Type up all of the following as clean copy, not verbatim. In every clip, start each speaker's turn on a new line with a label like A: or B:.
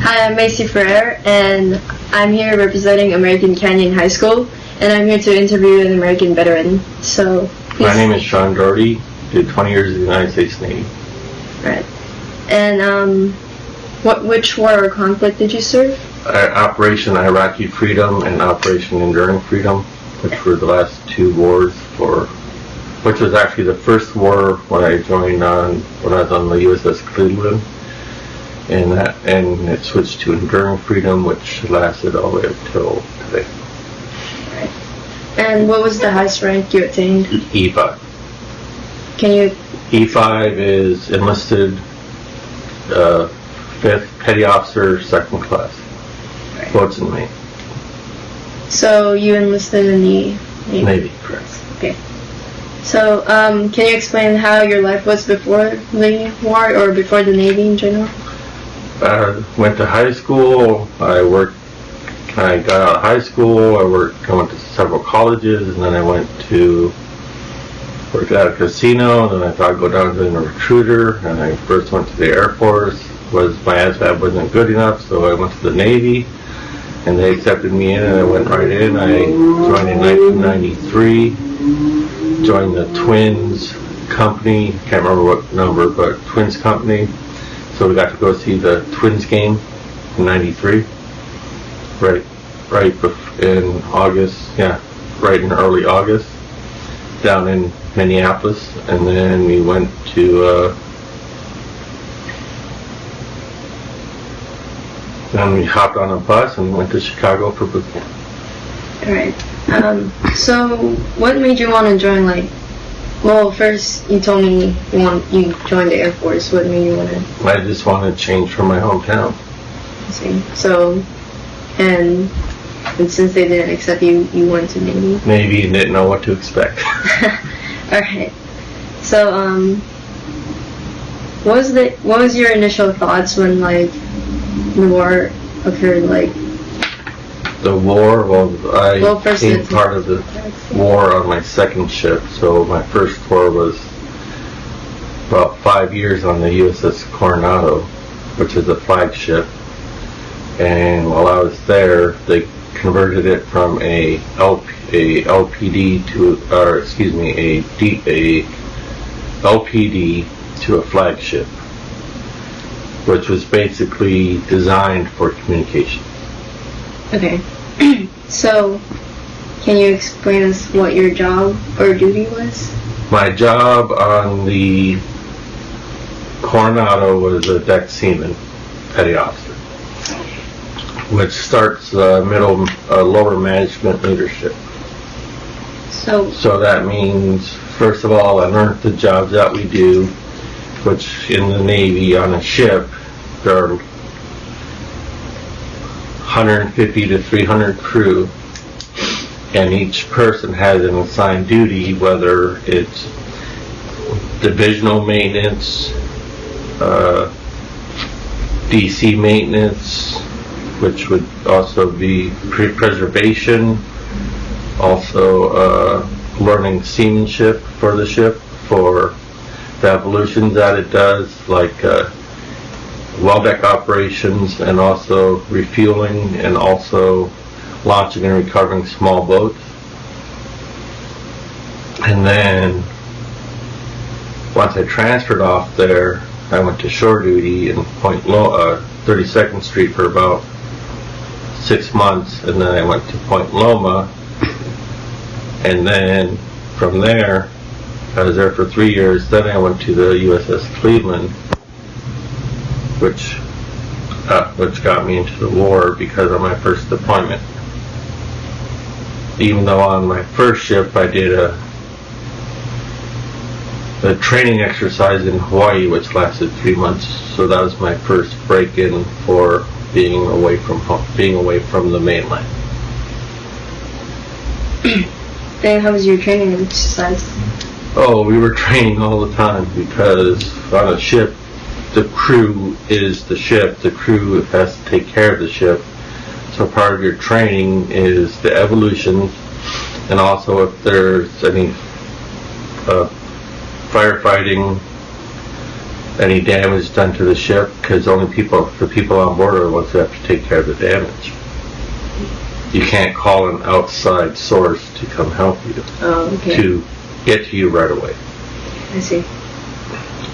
A: Hi, I'm Macy Ferrer, and I'm here representing American Canyon High School, and I'm here to interview an American veteran. So, please.
B: My name is Sean Doherty. Did 20 years in the United States Navy.
A: Right. And which war or conflict did you serve?
B: Operation Iraqi Freedom and Operation Enduring Freedom, which were the last two wars which was actually the first war when I joined when I was on the USS Cleveland, and it switched to Enduring Freedom, which lasted all the way up till today.
A: Right. And what was the highest rank you attained?
B: E5.
A: Can you?
B: E5 is enlisted 5th Petty Officer, 2nd class.
A: Right.
B: Boatswain mate.
A: So you enlisted in the
B: Navy, correct.
A: Okay. So, can you explain how your life was before the war or before the Navy in general?
B: Went to high school. I got out of high school. I went to several colleges, and then I worked at a casino. Then I thought I'd go down to a recruiter, and I first went to the Air Force. My ASVAB wasn't good enough, so I went to the Navy, and they accepted me in, and I went right in. I joined in 1993. Joined the Twins company, can't remember what number, but Twins company. So we got to go see the Twins game in '93, right in August, right in early August, down in Minneapolis, and then we went to, then we hopped on a bus and went to Chicago for boot camp.
A: All right. So what made you want to join, well, first you told me you joined the Air Force. What made you want to?
B: I just wanted to change from my hometown.
A: I see. So, and since they didn't accept you, you went to Navy?
B: Navy and didn't know what to expect.
A: Alright. So, what was your initial thoughts when, the war occurred,
B: The war, I became part of the war on my second ship. So my first tour was about 5 years on the USS Coronado, which is a flagship. And while I was there, they converted it from a LPD to, a LPD to a flagship, which was basically designed for communication.
A: Okay. So, can you explain us what your job or duty was?
B: My job on the Coronado was a deck seaman, petty officer, which starts lower management leadership. So that means, first of all, I learned the jobs that we do, which in the Navy on a ship, there are 150 to 300 crew, and each person has an assigned duty, whether it's divisional maintenance, DC maintenance, which would also be preservation, also learning seamanship for the ship, for the evolutions that it does, like well deck operations, and also refueling, and also launching and recovering small boats. And then once I transferred off there, I went to shore duty in 32nd Street for about 6 months, and then I went to Point Loma, and then from there I was there for 3 years. Then I went to the USS Cleveland, which got me into the war because of my first deployment. Even though on my first ship I did a training exercise in Hawaii, which lasted 3 months, so that was my first break-in for being away from the mainland.
A: Then how was your training exercise?
B: Oh, we were training all the time, because on a ship, the crew is the ship. The crew has to take care of the ship. So part of your training is the evolutions, and also if there's any firefighting, any damage done to the ship, because the people on board are the ones who have to take care of the damage. You can't call an outside source to come help you,
A: okay.
B: to get to you right away.
A: I see.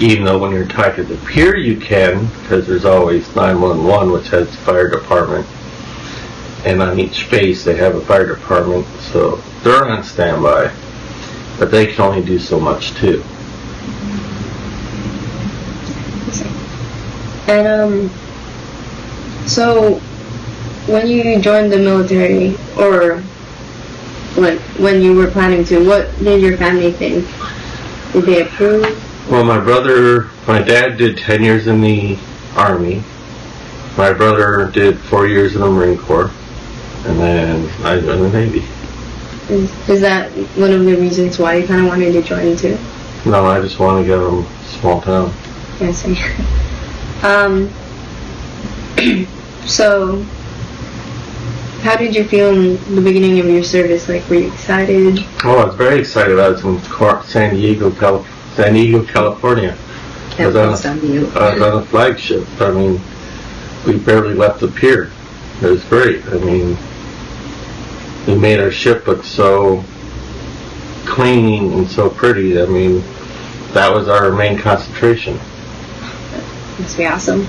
B: Even though when you're tied to the pier you can, because there's always 911, which has fire department, and on each base they have a fire department, so they're on standby, but they can only do so much too.
A: And so when you joined the military, or like when you were planning to, what did your family think? Did they approve?
B: Well, my dad did 10 years in the Army. My brother did 4 years in the Marine Corps, and then I joined the Navy.
A: Is that one of the reasons why you kind of wanted to join too?
B: No, I just want to get them small town.
A: I see. So, how did you feel in the beginning of your service? Like, were you excited?
B: Oh, I was very excited. I was in San Diego, California. I was on a flagship. I mean, we barely left the pier. It was great. I mean, we made our ship look so clean and so pretty. I mean, that was our main concentration.
A: Must be awesome.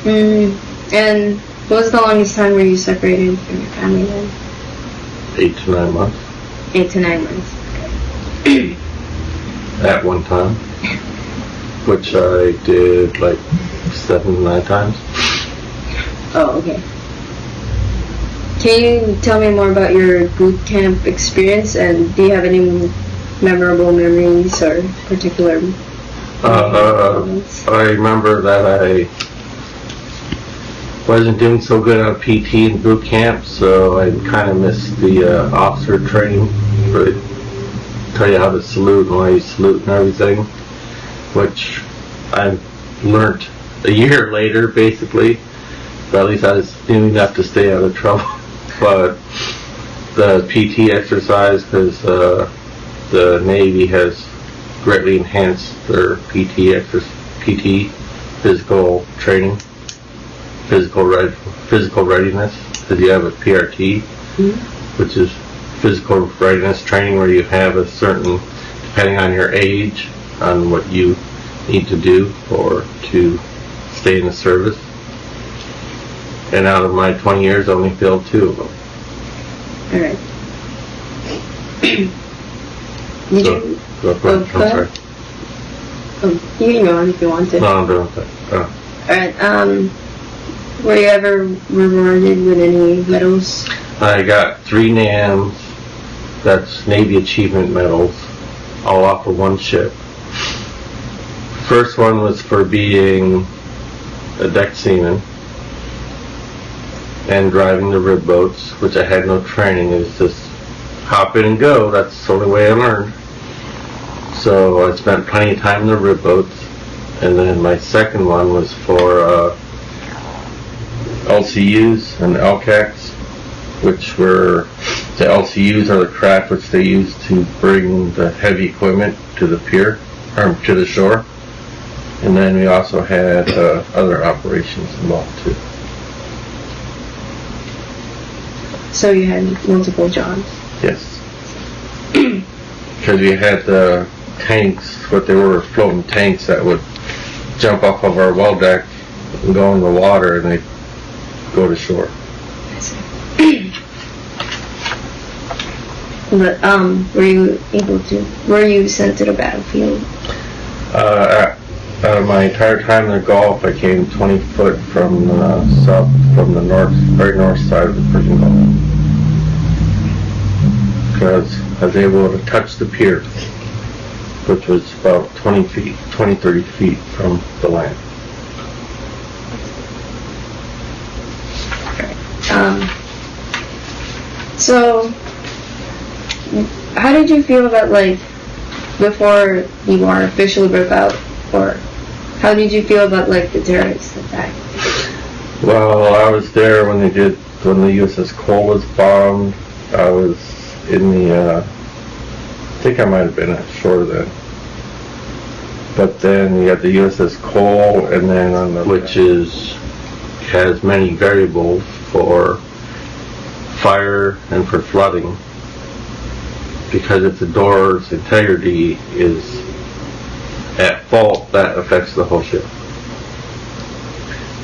A: And what was the longest time where you separated from your family then?
B: 8 to 9 months.
A: 8 to 9 months. Okay.
B: At one time. Which I did like 7 to 9 times.
A: Oh, okay. Can you tell me more about your boot camp experience, and do you have any memorable memories or particular
B: I remember that I wasn't doing so good on PT in boot camp, so I kind of missed the officer training, where they tell you how to salute and why you salute and everything, which I learned a year later, basically. But at least I was doing enough to stay out of trouble. But the PT exercise, because the Navy has greatly enhanced their PT physical training, physical readiness, because you have a PRT, which is physical readiness training, where you have a certain, depending on your age, on what you need to do or to stay in the service. And out of my 20 years, I only failed 2 of them.
A: Alright. Did you?
B: Go ahead. I'm sorry.
A: You can go on if you want to.
B: No, I'm done with that.
A: Alright, were you ever rewarded with any medals?
B: I got 3 NAMs, that's Navy Achievement Medals, all off of one ship. First one was for being a deck seaman and driving the rib boats, which I had no training. It was just hop in and go. That's the only way I learned. So I spent plenty of time in the rib boats. And then my second one was for LCUs and LCACs, which were, the LCUs are the craft which they use to bring the heavy equipment to the pier, or to the shore. And then we also had other operations involved too.
A: So you had multiple jobs?
B: Yes. Because we had the tanks, what they were, floating tanks that would jump off of our well deck and go in the water, and they'd go to shore.
A: But were you sent to the battlefield?
B: My entire time in the Gulf, I came 20 foot from the south, from the north, very north side of the Persian Gulf. Because I was able to touch the pier, which was about 20, 30 feet from the land.
A: So, how did you feel about, like, before the war officially broke out, or how did you feel about, like, the terrorist attack?
B: Well, I was there when the USS Cole was bombed. I was in the, I think I might have been ashore then. But then you have the USS Cole, and then on the which has many variables for fire and for flooding, because if the door's integrity is at fault, that affects the whole ship.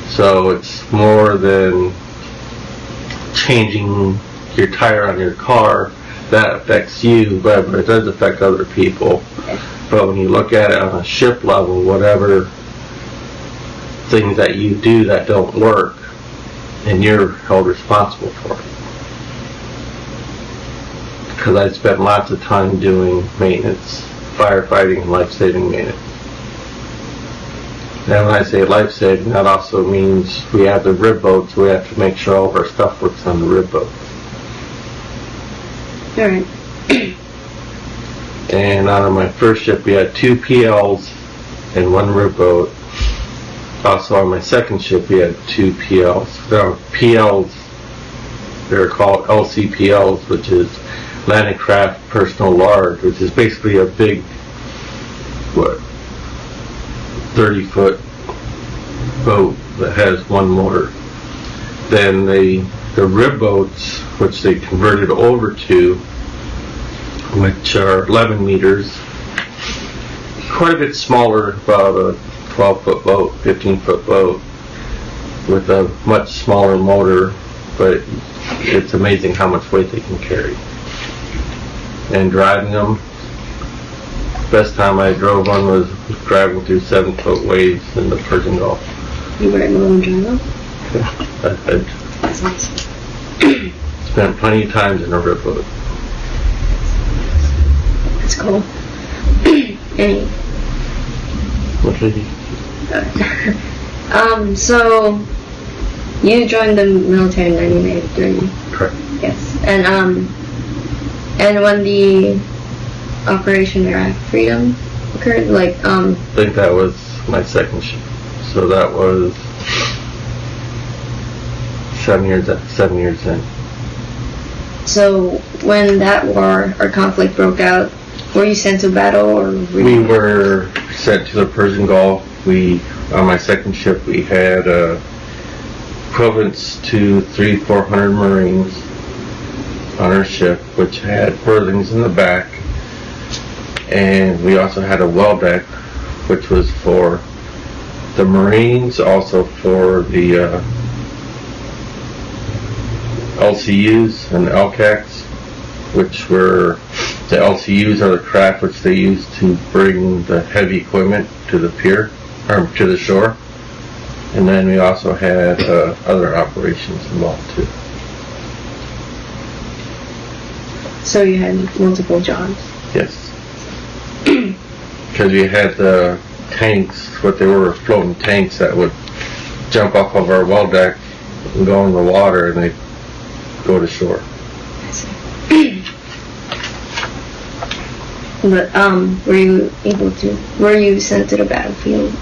B: So it's more than changing your tire on your car. That affects you, but it does affect other people. But when you look at it on a ship level, whatever things that you do that don't work, and you're held responsible for it. Because I spent lots of time doing maintenance, firefighting, and life-saving maintenance. And when I say life-saving, that also means we have the rib boat, so we have to make sure all of our stuff works on the rib boat.
A: Alright.
B: And on my first ship, we had 2 PLs and 1 rib boat. Also on my second ship, we had 2 PLs. Now, PLs, they're called LCPLs, which is Landing Craft Personal Large, which is basically a big, 30-foot boat that has 1 motor. Then the rib boats, which they converted over to, which are 11 meters, quite a bit smaller, about a 12-foot boat, 15-foot boat, with a much smaller motor, but it's amazing how much weight they can carry. And driving them, best time I drove one was driving through 7-foot waves in the Persian Gulf.
A: You were able to enjoy them?
B: That's awesome. Spent plenty of times in a rib boat.
A: That's cool. Any?
B: What did you?
A: So you joined the military in 1993.
B: Correct.
A: Yes. And when the Operation Iraq Freedom occurred, I
B: think that was my second ship. So that was 7 years in.
A: So when that war or conflict broke out, were you sent to battle, or
B: we were sent to the Persian Gulf. On my second ship, we had equivalents to 300-400 Marines on our ship, which had berthings in the back, and we also had a well deck, which was for the Marines, also for the LCUs and the LCACs, which were, the LCUs are the craft which they use to bring the heavy equipment to the pier, or to the shore. And then we also had other operations involved too.
A: So you had multiple jobs?
B: Yes. Because we had the tanks, what they were, floating tanks that would jump off of our well deck and go in the water, and they'd go to shore.
A: I see. But were you sent to the battlefield?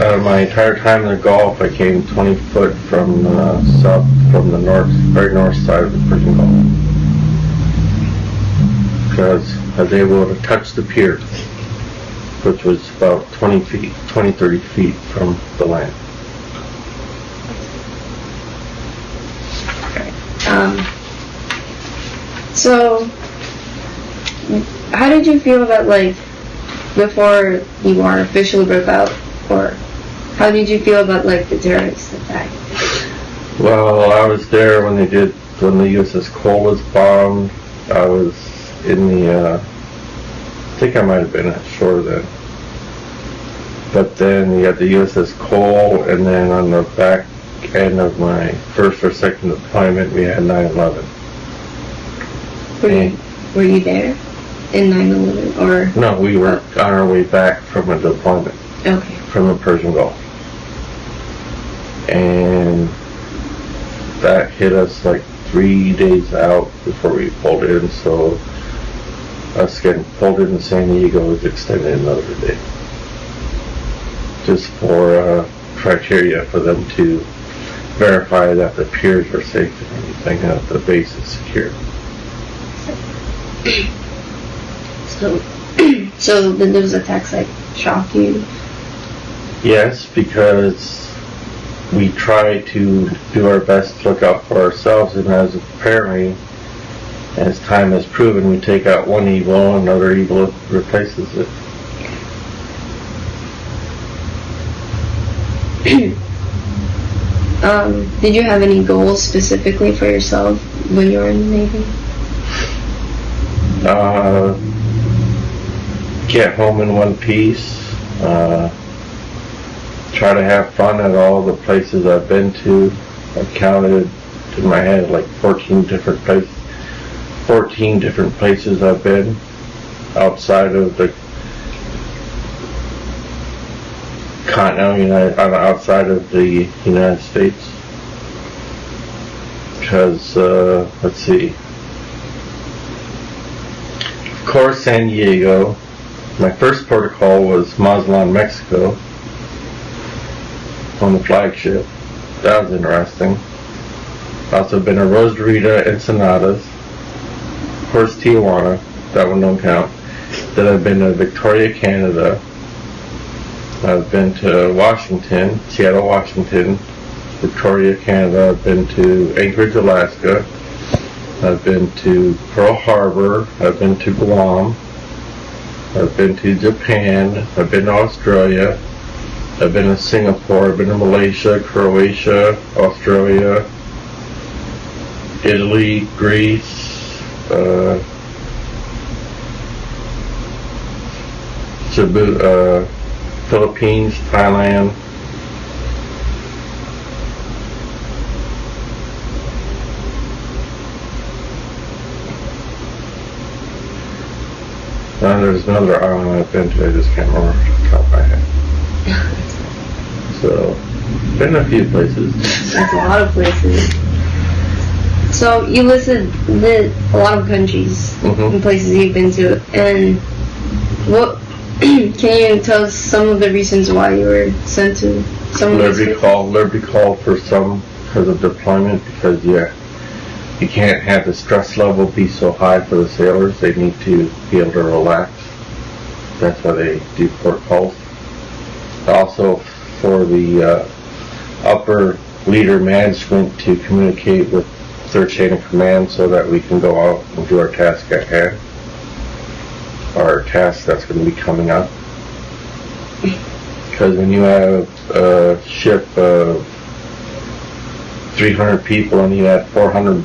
B: My entire time in the Gulf, I came 20 foot from the very north side of the Persian Gulf. Because I was able to touch the pier, which was about 20, 30 feet from the land.
A: So, how did you feel about, before the war officially broke out, or how did you feel about, the terrorist attack?
B: Well, I was there when the USS Cole was bombed. I was in the, I think I might have been at shore then. But then you had the USS Cole, and then on the back end of my first or second deployment, we had 9/11.
A: Were you there in 9/11, or?
B: No, we were on our way back from a deployment.
A: Okay.
B: From the Persian Gulf. And that hit us 3 days out before we pulled in, so us getting pulled into San Diego was extended another day. Just for criteria for them to verify that the piers are safe and everything, that the base is secure.
A: So did those attacks like shock you?
B: Yes, because we try to do our best to look out for ourselves, and as apparently, as time has proven, we take out one evil, another evil replaces it.
A: Did you have any goals specifically for yourself when you were in the Navy?
B: Get home in one piece. Try to have fun at all the places I've been to. I counted in my head like 14 different places I've been outside of the outside of the United States. Because let's see. Of course, San Diego. My first protocol was Mazatlan, Mexico, on the flagship. That was interesting. Also been to Rosarita, Ensenadas, of course Tijuana, that one don't count. Then I've been to Victoria, Canada. I've been to Washington, Seattle, Washington, Victoria, Canada. I've been to Anchorage, Alaska. I've been to Pearl Harbor. I've been to Guam. I've been to Japan. I've been to Australia. I've been to Singapore. I've been to Malaysia, Croatia, Australia, Italy, Greece, Philippines, Thailand. There's another island I've been to, I just can't remember off the top of my head. So, been a few places.
A: That's a lot of places. So you listed a lot of countries and places you've been to, and what can you tell us some of the reasons why you were sent to some of these places?
B: Liberty call for some because of deployment, because you can't have the stress level be so high for the sailors. They need to be able to relax. That's why they do port calls. Also for the upper leader management to communicate with third chain of command so that we can go out and do our task at hand. Our task that's going to be coming up. Because when you have a ship of 300 people and you have 400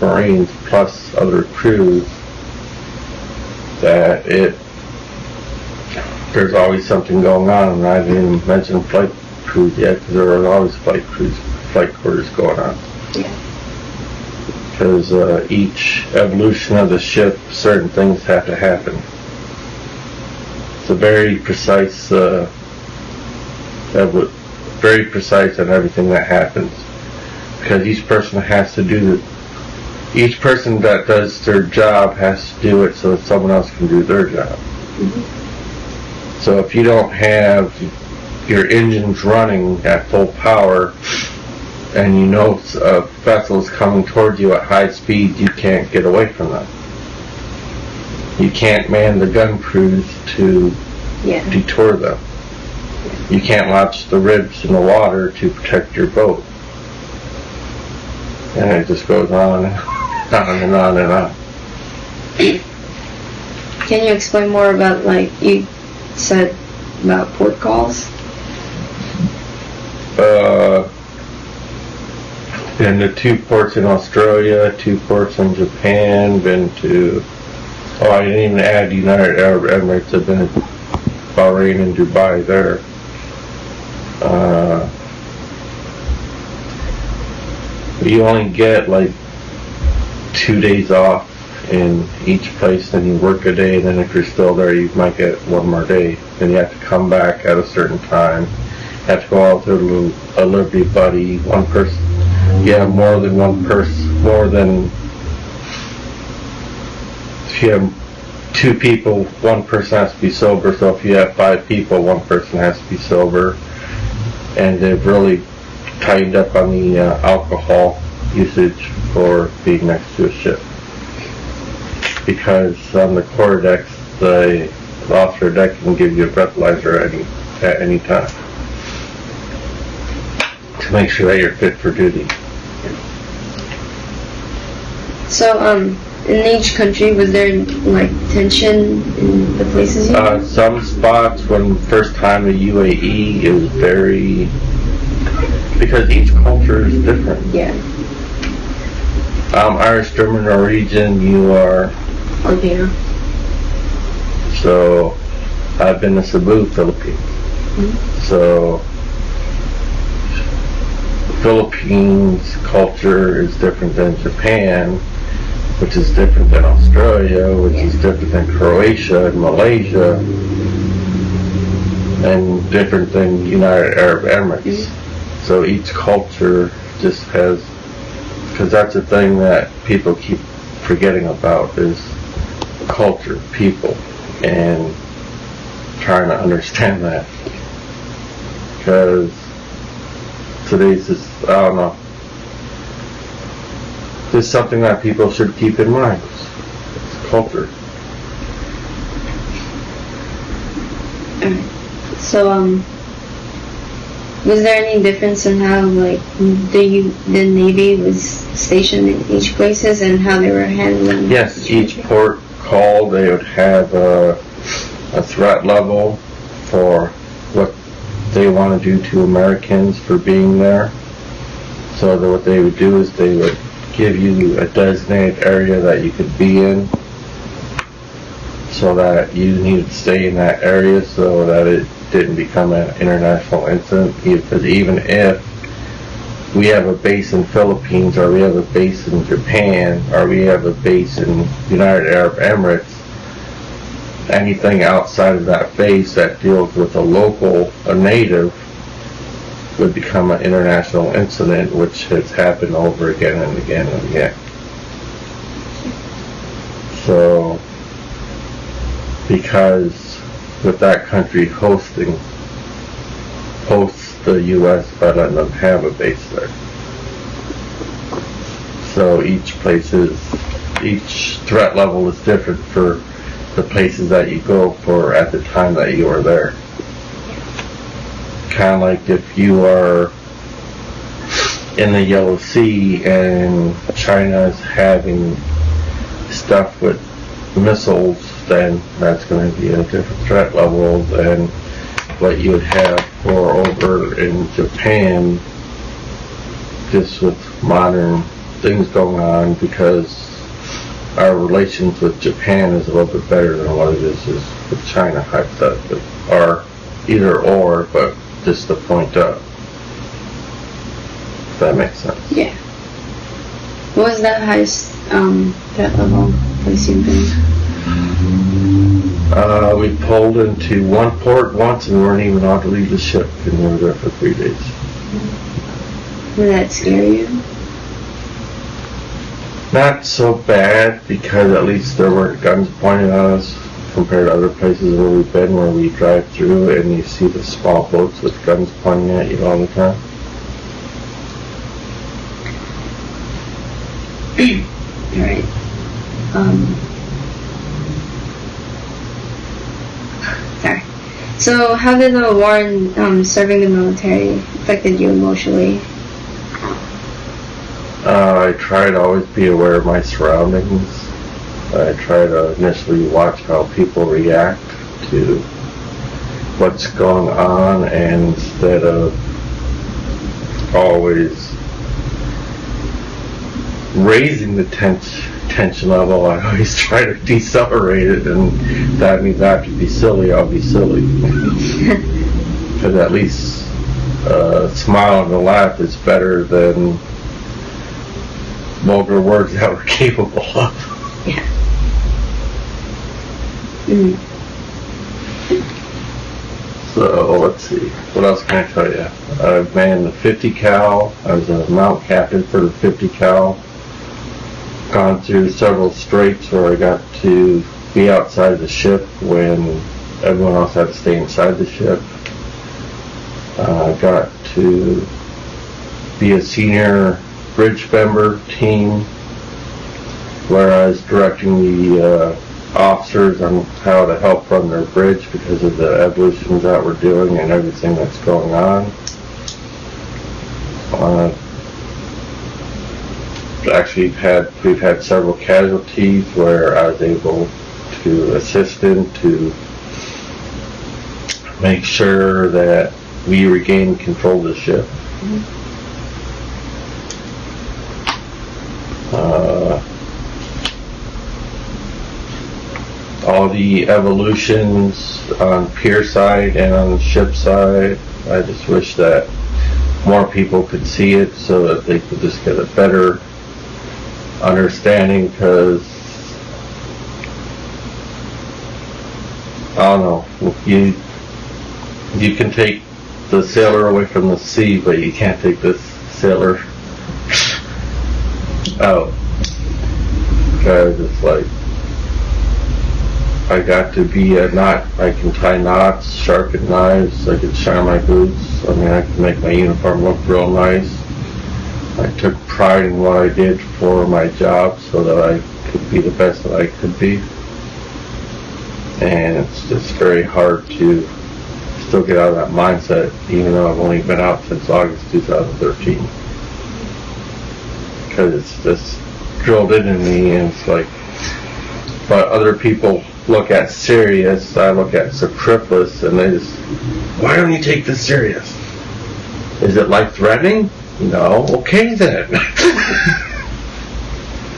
B: Marines plus other crews, that there's always something going on, and I didn't even mention flight crews yet, because there are always flight quarters going on. Because each evolution of the ship, certain things have to happen. It's a very precise on everything that happens. Because each person that does their job has to do it so that someone else can do their job. So if you don't have your engines running at full power and you know a vessel is coming towards you at high speed, you can't get away from them. You can't man the gun crews to detour them. You can't launch the ribs in the water to protect your boat. And it just goes on and on and on and on.
A: Can you explain more about, like, you said about port calls?
B: Been to 2 ports in Australia, 2 ports in Japan, been to, I didn't even add United Arab Emirates. I've been to Bahrain and Dubai there. You only get like 2 days off in each place, then you work a day, and then if you're still there you might get 1 more day. Then you have to come back at a certain time. You have to go out to a Liberty Buddy. One person, you have more than one person, if you have 2 people, 1 person has to be sober. So if you have 5 people, 1 person has to be sober. And they've really tightened up on the alcohol usage for being next to a ship. Because on the quarter decks, the the officer deck can give you a breathalyzer at any time to make sure that you're fit for duty.
A: So, in each country, was there like tension in the places you were?
B: Some spots, when first time to UAE, is very, because each culture is different.
A: Yeah.
B: Irish, German, Norwegian, you are.
A: Filipino.
B: So, I've been to Cebu, Philippines.
A: Mm-hmm.
B: So, Philippines culture is different than Japan, which is different than Australia, which is different than Croatia and Malaysia, and different than United Arab Emirates.
A: Mm-hmm.
B: So each culture just has, because that's the thing that people keep forgetting about, is culture, people, and trying to understand that. Because today's just, I don't know, it's something that people should keep in mind. It's culture.
A: Alright. So, was there any difference in how, like, the Navy was stationed in each places and how they were handling?
B: Yes, each port call, they would have a threat level for what they want to do to Americans for being there. So that what they would do is they would give you a designated area that you could be in, so that you needed to stay in that area so that it didn't become an international incident. Because even if we have a base in Philippines, or we have a base in Japan, or we have a base in United Arab Emirates, anything outside of that base that deals with a local, a native, would become an international incident, which has happened over again and again and again. So, because with that country hosts the U.S. by letting them have a base there. So each threat level is different for the places that you go for at the time that you are there. Kind of like if you are in the Yellow Sea and China is having stuff with missiles, then that's going to be a different threat level than what you would have for over in Japan, just with modern things going on, because our relations with Japan is a little bit better than what it is with China, hypothetically, or either or, but just to point out. If that makes sense.
A: Yeah. What was the highest threat level place you've been?
B: We pulled into one port once and weren't even allowed to leave the ship, and we were there for 3 days.
A: Did that scare you?
B: Not so bad, because at least there weren't guns pointed at us compared to other places where we've been, where we drive through and you see the small boats with guns pointing at you all the time.
A: Alright. Sorry. So, how did the war and serving the military affected you emotionally?
B: I try to always be aware of my surroundings. I try to initially watch how people react to what's going on, and instead of always raising the tension level, I always try to decelerate it, and that means I have to be silly, I'll be silly. Because at least a smile and a laugh is better than vulgar words that we're capable of.
A: Yeah. Mm.
B: So let's see, what else can I tell you? I've manned the 50 cal. I was a mount captain for the 50 cal. Gone through several straits where I got to be outside the ship when everyone else had to stay inside the ship. I got to be a senior bridge member team where I was directing the officers on how to help run their bridge because of the evolutions that we're doing and everything that's going on. Actually, we've had several casualties where I was able to assist in to make sure that we regain control of the ship. All the evolutions on pier side and on the ship side, I just wish that more people could see it so that they could just get a better understanding, because I don't know, you can take the sailor away from the sea, but you can't take this sailor out, because it's like I got to be a knot. I can tie knots, sharpen knives, I can shine my boots. I mean, I can make my uniform look real nice. I took pride in what I did for my job so that I could be the best that I could be. And it's just very hard to still get out of that mindset, even though I've only been out since August 2013. Because it's just drilled into me, and it's like, but other people look at serious, I look at superfluous, and they just, why don't you take this serious? Is it life-threatening? No. Okay then.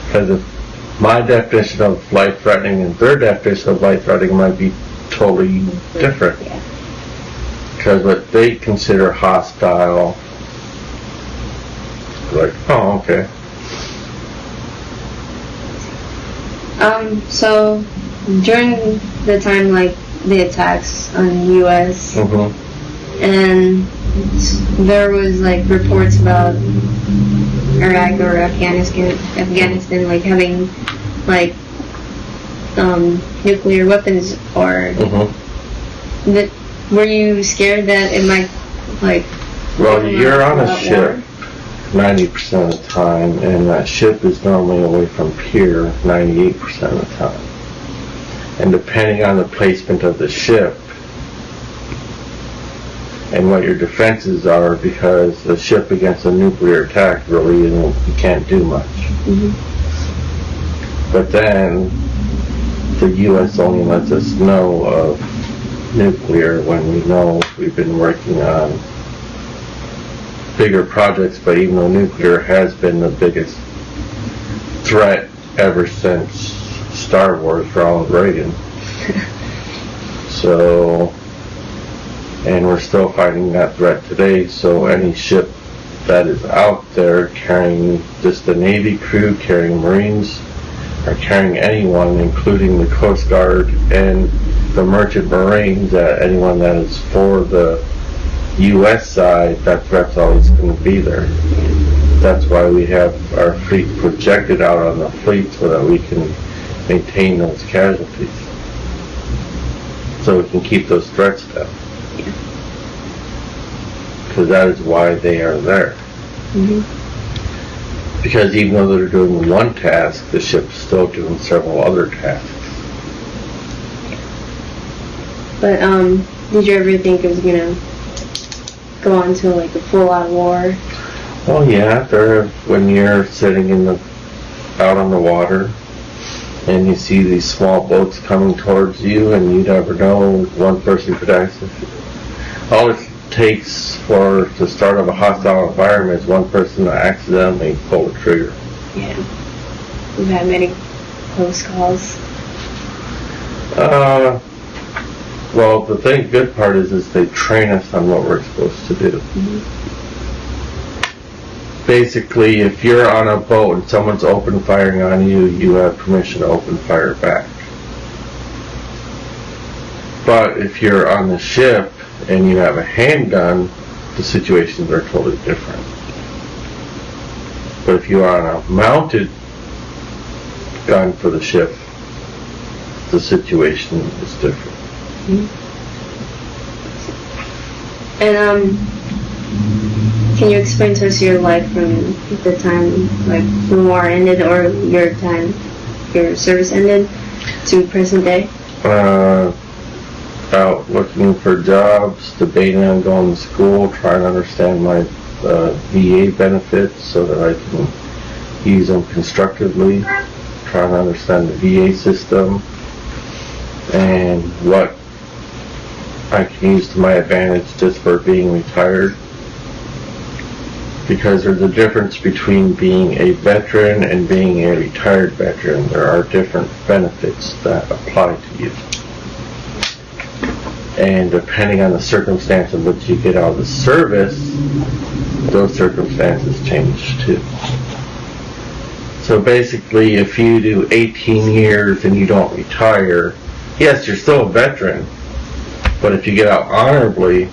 B: Because if my definition of life-threatening and their definition of life-threatening might be totally different. Because what they consider hostile, like, oh, okay.
A: So during the time, like, the attacks on the U.S., and there was, like, reports about Iraq or Afghanistan, like, having, like, nuclear weapons, or were you scared that it might, like...
B: Well, you're on a ship 90% of the time, and that ship is normally away from pier 98% of the time. And depending on the placement of the ship and what your defenses are, because the ship against a nuclear attack really isn't, you can't do much. But then the U.S. only lets us know of nuclear when we know we've been working on bigger projects, but even though nuclear has been the biggest threat ever since Star Wars, Ronald Reagan. So, and we're still fighting that threat today, so any ship that is out there carrying just the Navy crew, carrying Marines, or carrying anyone, including the Coast Guard and the Merchant Marines, anyone that is for the U.S. side, that threat's always going to be there. That's why we have our fleet projected out on the fleet so that we can maintain those casualties. So we can keep those threats down. Because that is why they are there. Because even though they're doing one task, the ship's still doing several other tasks.
A: But, did you ever think it was gonna go on to, like, a full-out war?
B: Well, yeah, when you're sitting out on the water, and you see these small boats coming towards you, and you never know, one person could actually... All it takes to start up a hostile environment is one person to accidentally pull the trigger.
A: Yeah. We've had many close calls.
B: Well, the good part is they train us on what we're supposed to do. Basically, if you're on a boat and someone's open firing on you, you have permission to open fire back. But if you're on the ship and you have a handgun, the situations are totally different. But if you're on a mounted gun for the ship, the situation is different.
A: And can you explain to us your life from the time, like, the war ended, or your service ended, to present day?
B: Out looking for jobs, debating on going to school, trying to understand my VA benefits so that I can use them constructively, trying to understand the VA system and what I can use to my advantage just for being retired. Because there's a difference between being a veteran and being a retired veteran. There are different benefits that apply to you. And depending on the circumstance of which you get out of the service, those circumstances change too. So basically, if you do 18 years and you don't retire, yes, you're still a veteran, but if you get out honorably,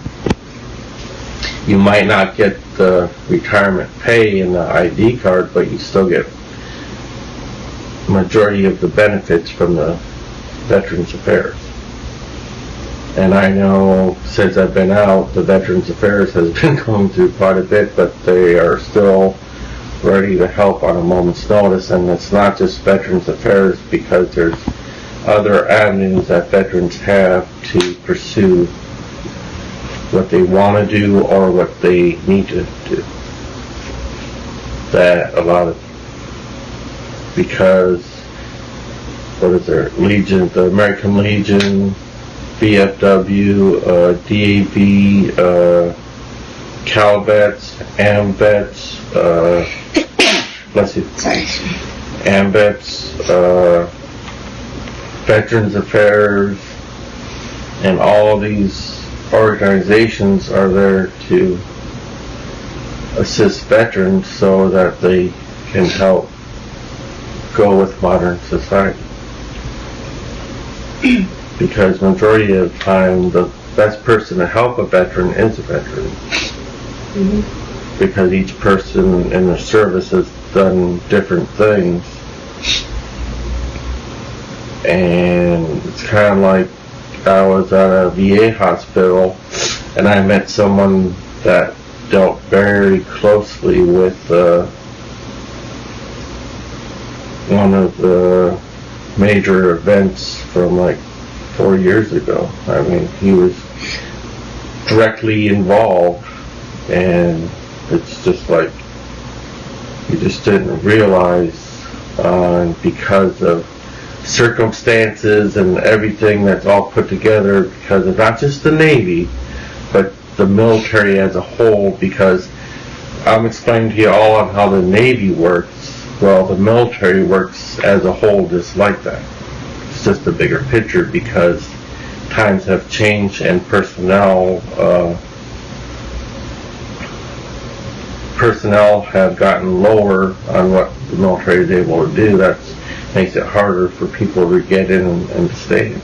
B: you might not get the retirement pay and the ID card, but you still get majority of the benefits from the Veterans Affairs. And I know since I've been out, the Veterans Affairs has been going through quite a bit, but they are still ready to help on a moment's notice. And it's not just Veterans Affairs, because there's other avenues that veterans have to pursue what they want to do or what they need to do. That a lot of, because what is there, Legion, the American Legion, VFW, DAV, CalVets, AMVETS, bless you,
A: Sorry.
B: AMVETS, Veterans Affairs, and all of these organizations are there to assist veterans so that they can help go with modern society. Because majority of the time, the best person to help a veteran is a veteran.
A: Mm-hmm.
B: Because each person in the service has done different things. And it's kind of like I was at a VA hospital and I met someone that dealt very closely with one of the major events from like 4 years ago. I mean, he was directly involved, and it's just like you just didn't realize because of circumstances and everything that's all put together, because of not just the Navy but the military as a whole. Because I'm explaining to you all on how the Navy works. Well, the military works as a whole just like that. It's just a bigger picture, because times have changed and personnel have gotten lower on what the military is able to do. That makes it harder for people to get in and stay in.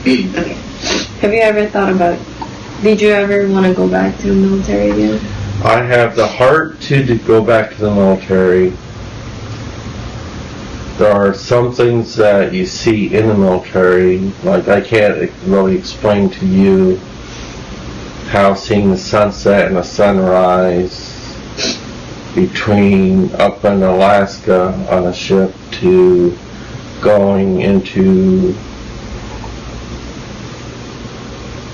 A: Okay. Have you ever thought about, did you ever want to go back to the military again?
B: I have the heart to go back to the military. There are some things that you see in the military, like I can't really explain to you how seeing the sunset and the sunrise between up in Alaska on a ship to going into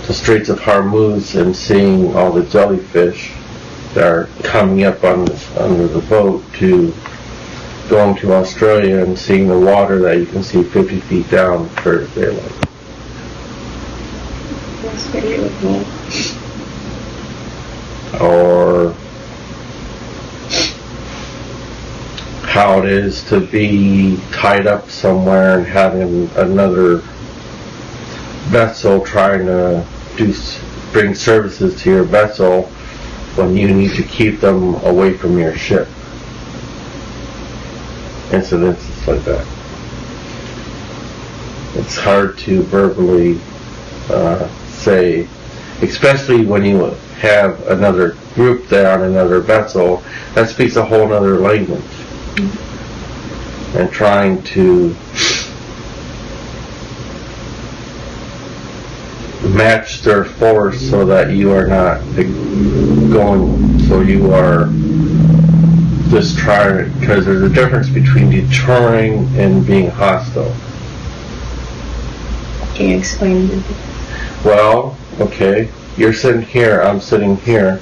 B: the Straits of Hormuz and seeing all the jellyfish that are coming up under the boat, to going to Australia and seeing the water that you can see 50 feet down for daylight.
A: That's pretty cool.
B: Or how it is to be tied up somewhere and having another vessel trying to bring services to your vessel when you need to keep them away from your ship. Incidences like that. It's hard to verbally say, especially when you have another group there on another vessel that speaks a whole other language. Mm-hmm. And trying to match their force so that you are not going, so you are just try, because there's a difference between deterring and being hostile.
A: Can you explain it?
B: Well, okay, you're sitting here, I'm sitting here.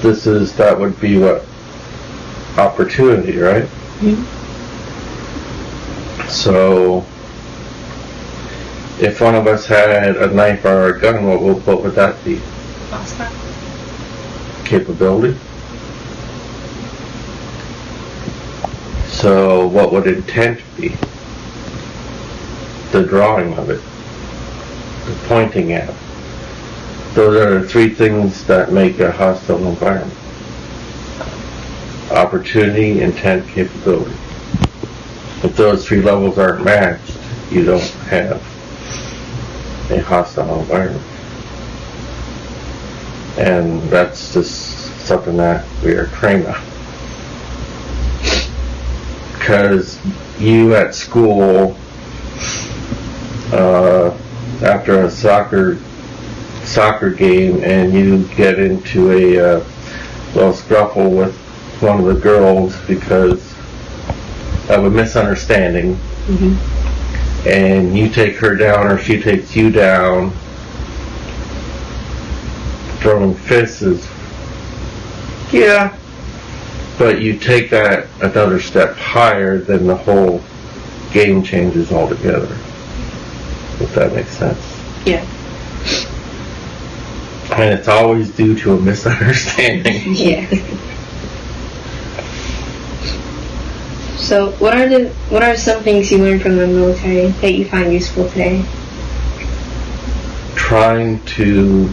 B: That would be what? Opportunity, right?
A: Mm-hmm.
B: So, if one of us had a knife or a gun, what would that be?
A: Hostile.
B: Capability. So, what would intent be? The drawing of it, the pointing at it. Those are the three things that make a hostile environment. Opportunity, intent, capability. If those three levels aren't matched, you don't have a hostile environment. And that's just something that we are trained on. Because you at school, after a soccer game, and you get into a little scuffle with one of the girls because of a misunderstanding,
A: Mm-hmm.
B: and you take her down or she takes you down, throwing fists is, yeah, but you take that another step higher, then the whole game changes altogether, if that makes sense.
A: Yeah.
B: And it's always due to a misunderstanding.
A: Yeah. So, what are some things you learned from the military that you find useful today?
B: Trying to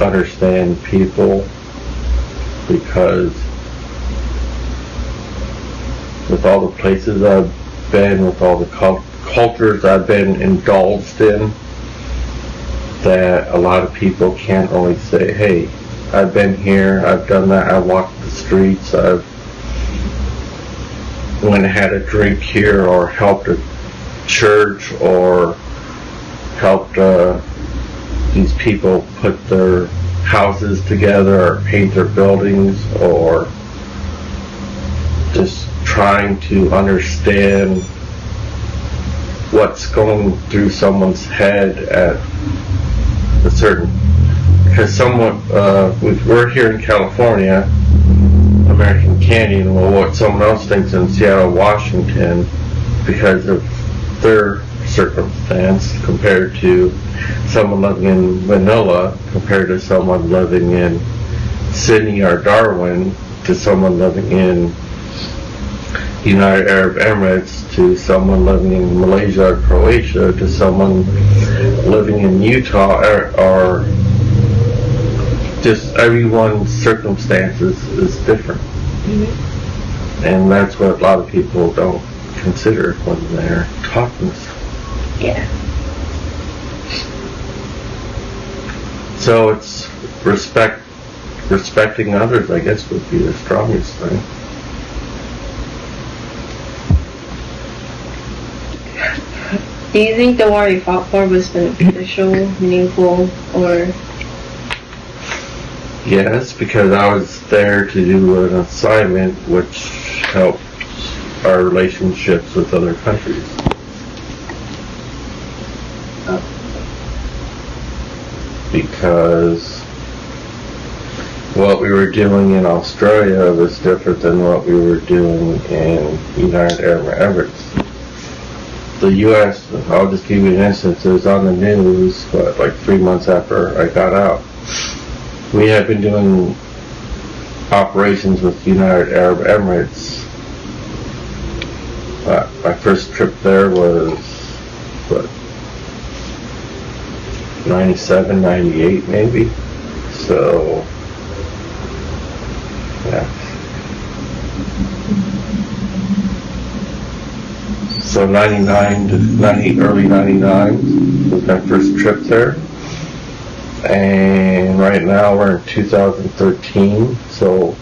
B: understand people, because with all the places I've been, with all the cultures I've been indulged in, that a lot of people can't always say, hey, I've been here, I've done that, I walked the streets, I've went and had a drink here, or helped a church, or helped these people put their houses together, or paint their buildings, or just trying to understand what's going through someone's head at a certain, because we're here in California, American Canyon, well, what someone else thinks in Seattle, Washington, because of their circumstance, compared to someone living in Manila, compared to someone living in Sydney or Darwin, to someone living in United Arab Emirates, to someone living in Malaysia or Croatia, to someone living in Utah, or just everyone's circumstances is different.
A: Mm-hmm.
B: And that's what a lot of people don't consider when they're talking.
A: Yeah.
B: So it's respecting others, I guess, would be the strongest thing.
A: Do you think the war you fought for was beneficial, meaningful, or?
B: Yes, because I was there to do an assignment which helped our relationships with other countries. Because what we were doing in Australia was different than what we were doing in United Arab Emirates. The U.S., I'll just give you an instance, it was on the news, like 3 months after I got out. We had been doing operations with United Arab Emirates. My first trip there was, 97, 98 maybe? So, yeah. So 99 to early 99 was my first trip there. And right now we're in 2013, so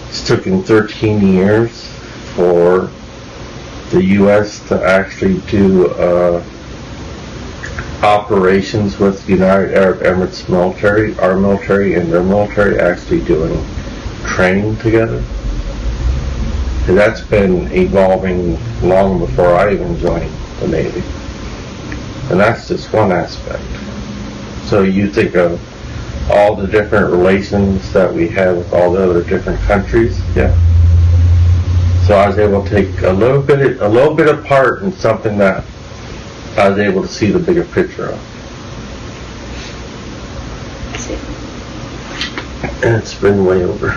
B: it's taken 13 years for the U.S. to actually do operations with United Arab Emirates military, our military and their military, actually doing training together. And that's been evolving long before I even joined the Navy. And that's just one aspect. So you think of all the different relations that we have with all the other different countries, yeah. So I was able to take a little bit of part in something that I was able to see the bigger picture of. And it's been way over.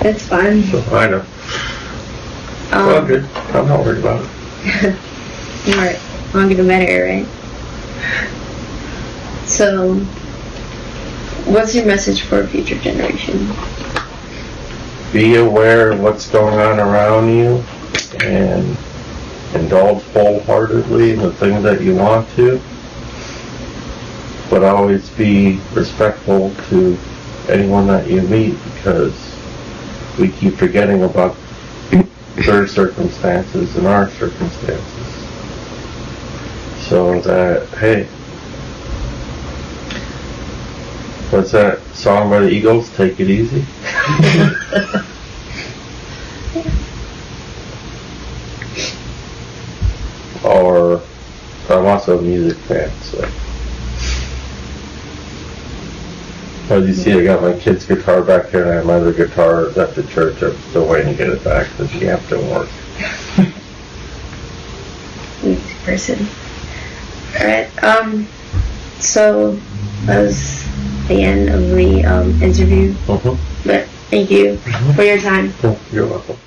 A: It's fine.
B: So I know. Well, good. I'm not worried about it.
A: Alright, longer the better, right? So, what's your message for a future generation?
B: Be aware of what's going on around you and indulge wholeheartedly in the things that you want to, but always be respectful to anyone that you meet, because we keep forgetting about their circumstances and our circumstances. So that, hey, what's that song by the Eagles? Take it easy. Or I'm also a music fan, so. As you see, I got my kid's guitar back here, and I have my other guitar at the church. I'm still waiting to get it back because the amp didn't work.
A: Music person. Alright, so that was the end of the interview. But thank you for your time.
B: You're welcome.